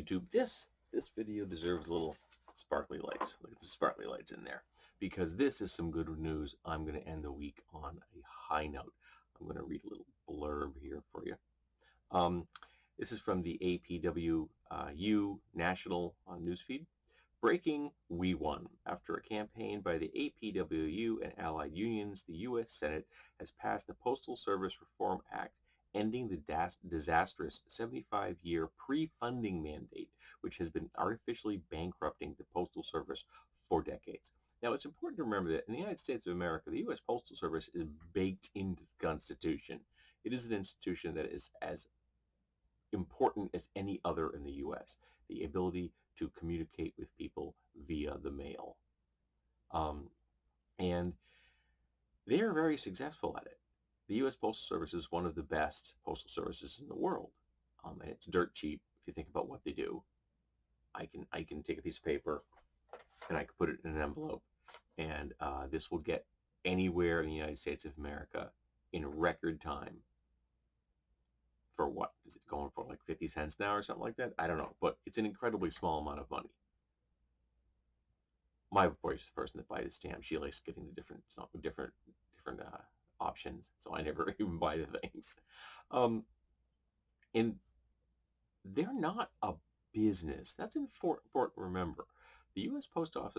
YouTube. This video deserves little sparkly lights. Look at the sparkly lights in there. Because this is some good news. I'm going to end the week on a high note. I'm going to read a little blurb here for you. This is from the APWU National Newsfeed. Breaking, we won. After a campaign by the APWU and allied unions, the U.S. Senate has passed the Postal Service Reform Act, ending the disastrous 75-year pre-funding mandate, which has been artificially bankrupting the Postal Service for decades. Now, it's important to remember that in the United States of America, the U.S. Postal Service is baked into the Constitution. It is an institution that is as important as any other in the U.S., the ability to communicate with people via the mail. And they are very successful at it. The U.S. Postal Service is one of the best postal services in the world, and it's dirt cheap if you think about what they do. I can take a piece of paper and I can put it in an envelope, and this will get anywhere in the United States of America in record time. For what? Is it going for like 50 cents now or something like that? I don't know, but it's an incredibly small amount of money. My wife's the person that buys the stamp. She likes getting the different options, so I never even buy the things. And they're not a business. That's important to remember. The U.S. Postal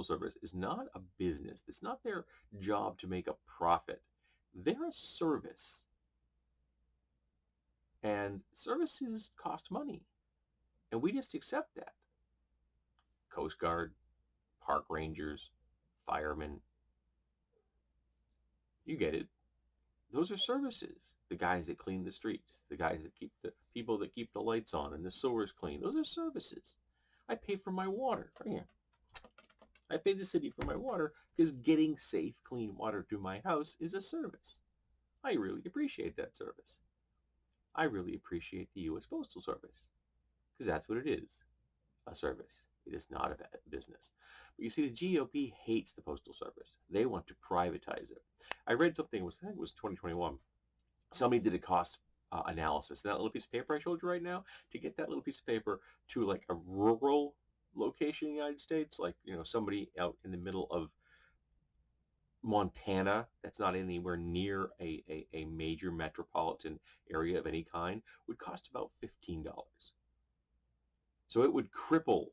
Service is not a business. It's not their job to make a profit. They're a service. And services cost money. And we just accept that. Coast Guard, park rangers, firemen. You get it. Those are services. The guys that clean the streets, the guys that keep the people that keep the lights on and the sewers clean. Those are services. I pay for my water. Right here. I pay the city for my water because getting safe, clean water to my house is a service. I really appreciate that service. I really appreciate the U.S. Postal Service because that's what it is, a service. It is not a business. But you see, the GOP hates the Postal Service. They want to privatize it. I read something, I think it was 2021. Somebody did a cost analysis. That little piece of paper I showed you right now, to get that little piece of paper to like a rural location in the United States, like, somebody out in the middle of Montana that's not anywhere near a major metropolitan area of any kind, would cost about $15. So it would cripple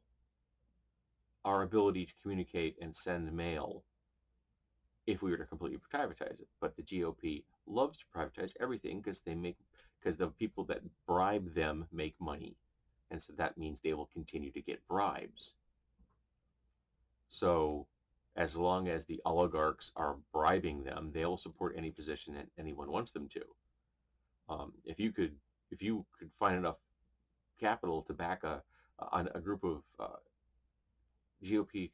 our ability to communicate and send mail if we were to completely privatize it. But the GOP loves to privatize everything because the people that bribe them make money. And so that means they will continue to get bribes. So as long as the oligarchs are bribing them, they'll support any position that anyone wants them to. If you could find enough capital to back a group of GOP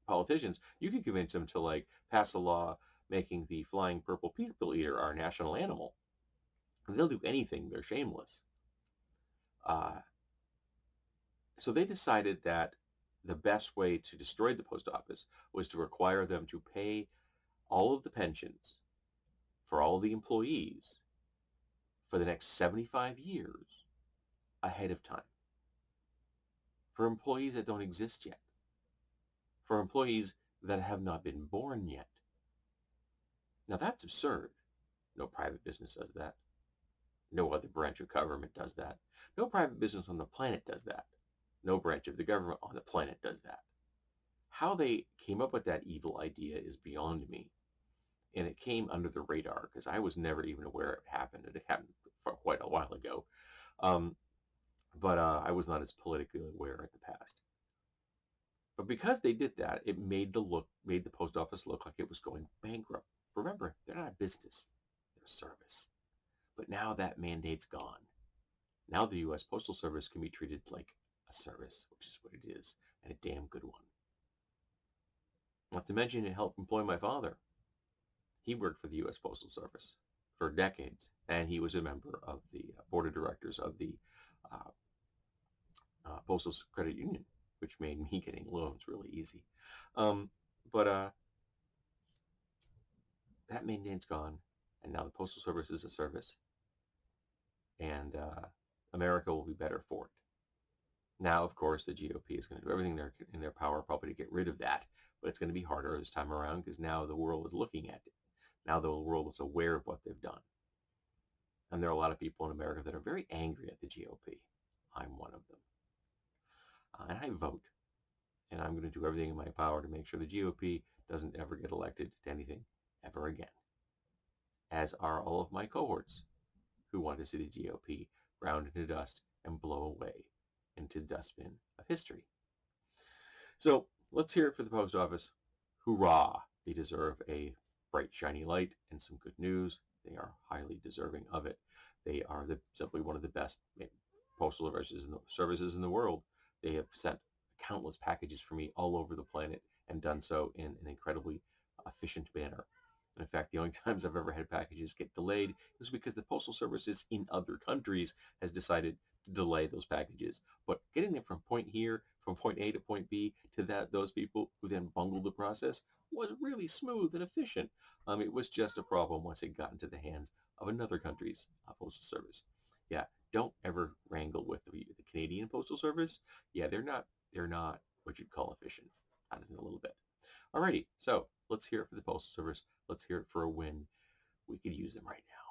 politicians, you could convince them to like pass a law making the flying purple people eater our national animal. And they'll do anything. They're shameless. So they decided that the best way to destroy the post office was to require them to pay all of the pensions for all of the employees for the next 75 years ahead of time. For employees that don't exist yet. For employees that have not been born yet. Now that's absurd. No private business does that. No other branch of government does that. No private business on the planet does that. No branch of the government on the planet does that. How they came up with that evil idea is beyond me. And it came under the radar because I was never even aware it happened. It happened for quite a while ago. But I was not as politically aware in the past. But because they did that, it made the post office look like it was going bankrupt. Remember, they're not a business. They're a service. But now that mandate's gone. Now the U.S. Postal Service can be treated like a service, which is what it is, and a damn good one. Not to mention it helped employ my father. He worked for the U.S. Postal Service for decades, and he was a member of the board of directors of the Postal Credit Union, which made me getting loans really easy. But that mandate's gone, and now the Postal Service is a service. And America will be better for it. Now, of course, the GOP is going to do everything in their power probably to get rid of that, but it's going to be harder this time around because now the world is looking at it. Now the world is aware of what they've done. And there are a lot of people in America that are very angry at the GOP. I'm one of them. And I vote. And I'm going to do everything in my power to make sure the GOP doesn't ever get elected to anything ever again, as are all of my cohorts who want to see the GOP ground into dust and blow away into the dustbin of history. So let's hear it for the post office. Hoorah! They deserve a bright, shiny light and some good news. They are highly deserving of it. They are simply one of the best postal services in the world. They have sent countless packages for me all over the planet and done so in an incredibly efficient manner. And in fact, the only times I've ever had packages get delayed is because the postal services in other countries has decided to delay those packages. But getting them from point A to point B to those people who then bungled the process was really smooth and efficient. It was just a problem once it got into the hands of another country's postal service. Yeah, don't ever wrangle with the Canadian postal service. Yeah, they're not what you'd call efficient. Not even a little bit. Alrighty, so let's hear it for the postal service. Let's hear it for a win. We could use them right now.